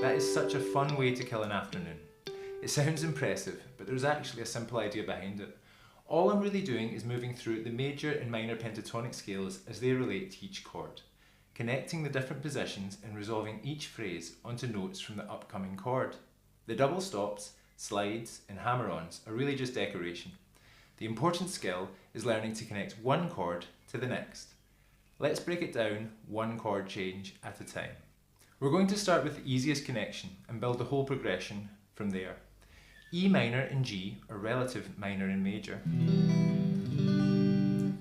That is such a fun way to kill an afternoon. It sounds impressive, but there's actually a simple idea behind it. All I'm really doing is moving through the major and minor pentatonic scales as they relate to each chord, connecting the different positions and resolving each phrase onto notes from the upcoming chord. The double stops, slides and hammer-ons are really just decoration. The important skill is learning to connect one chord to the next. Let's break it down one chord change at a time. We're going to start with the easiest connection and build the whole progression from there. E minor and G are relative minor and major,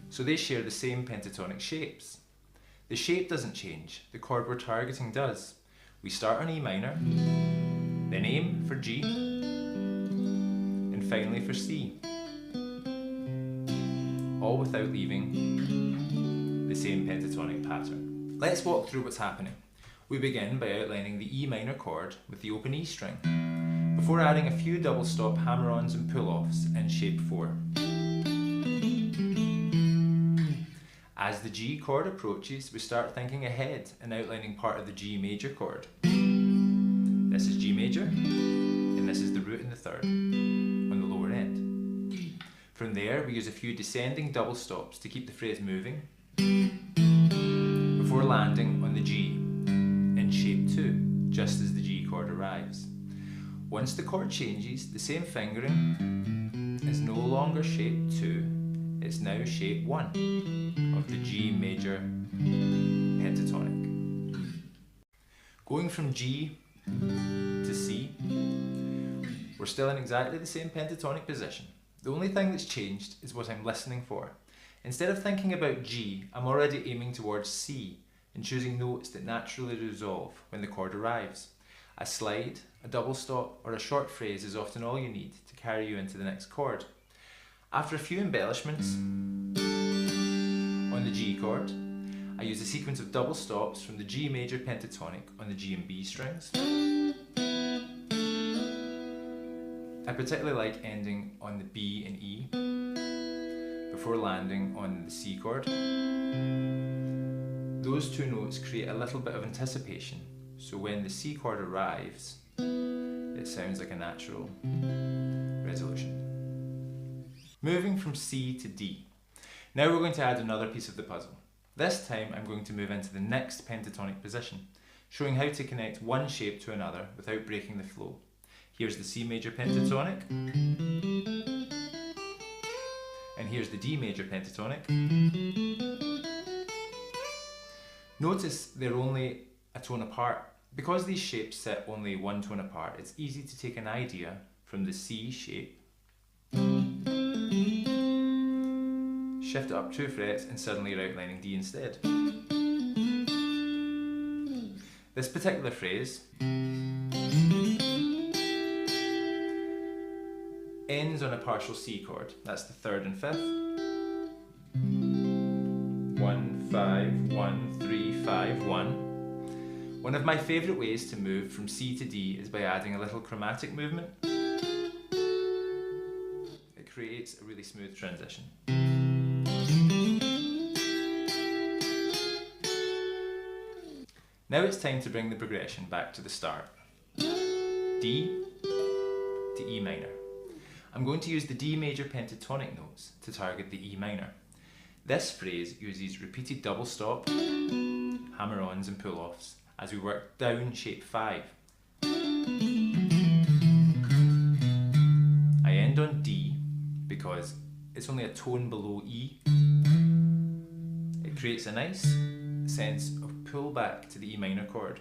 so they share the same pentatonic shapes. The shape doesn't change, the chord we're targeting does. We start on E minor, then aim for G, and finally for C, all without leaving the same pentatonic pattern. Let's walk through what's happening. We begin by outlining the E minor chord with the open E string, before adding a few double stop hammer-ons and pull-offs in shape 4. As the G chord approaches, we start thinking ahead and outlining part of the G major chord. This is G major, and this is the root in the third, on the lower end. From there, we use a few descending double stops to keep the phrase moving, before landing on the G in shape 2, just as the G chord arrives. Once the chord changes, the same fingering is no longer shape 2, it's now shape 1 of the G major pentatonic. Going from G to C, we're still in exactly the same pentatonic position. The only thing that's changed is what I'm listening for. Instead of thinking about G, I'm already aiming towards C and choosing notes that naturally resolve when the chord arrives. A slide, a double stop, or a short phrase is often all you need to carry you into the next chord. After a few embellishments on the G chord, I use a sequence of double stops from the G major pentatonic on the G and B strings. I particularly like ending on the B and E before landing on the C chord. Those two notes create a little bit of anticipation, so when the C chord arrives, it sounds like a natural resolution. Moving from C to D. Now we're going to add another piece of the puzzle. This time I'm going to move into the next pentatonic position, showing how to connect one shape to another without breaking the flow. Here's the C major pentatonic, and here's the D major pentatonic. Notice they're only a tone apart. Because these shapes sit only one tone apart, it's easy to take an idea from the C shape, shift it up 2 frets, and suddenly you're outlining D instead. This particular phrase ends on a partial C chord. That's the 3rd and 5th. 1, 5, 1, 3, 5, 1. One of my favourite ways to move from C to D is by adding a little chromatic movement. It creates a really smooth transition. Now it's time to bring the progression back to the start. D to E minor. I'm going to use the D major pentatonic notes to target the E minor. This phrase uses repeated double stop, hammer-ons and pull-offs as we work down shape 5. I end on D because it's only a tone below E. It creates a nice sense of pull back to the E minor chord.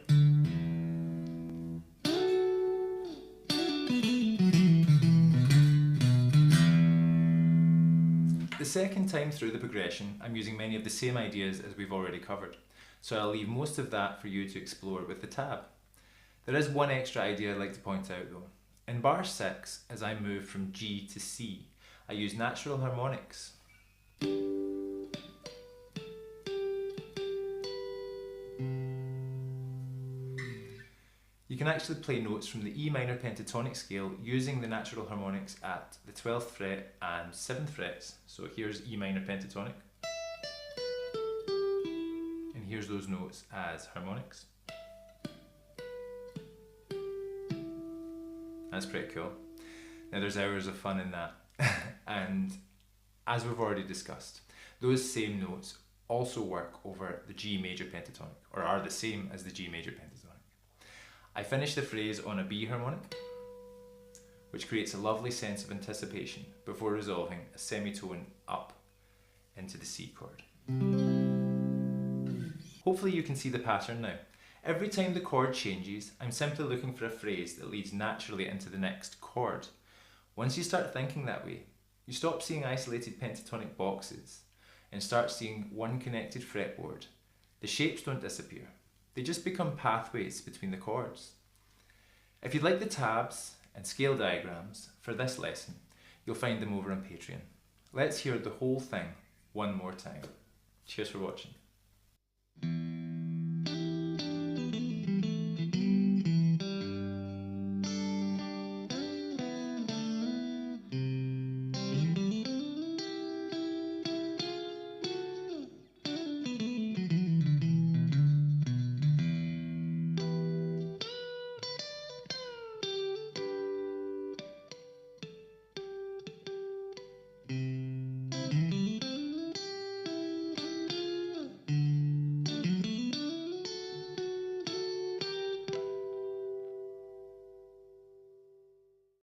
The second time through the progression, I'm using many of the same ideas as we've already covered, so I'll leave most of that for you to explore with the tab. There is one extra idea I'd like to point out though. In bar 6, as I move from G to C, I use natural harmonics. You can actually play notes from the E minor pentatonic scale using the natural harmonics at the 12th fret and 7th frets. So here's E minor pentatonic, and here's those notes as harmonics. That's pretty cool. Now there's hours of fun in that. And as we've already discussed, those same notes also work over the G major pentatonic, or are the same as the G major pentatonic. I finish the phrase on a B harmonic, which creates a lovely sense of anticipation before resolving a semitone up into the C chord. Hopefully you can see the pattern now. Every time the chord changes, I'm simply looking for a phrase that leads naturally into the next chord. Once you start thinking that way, you stop seeing isolated pentatonic boxes and start seeing one connected fretboard. The shapes don't disappear. They just become pathways between the chords. If you'd like the tabs and scale diagrams for this lesson, you'll find them over on Patreon. Let's hear the whole thing one more time. Cheers for watching.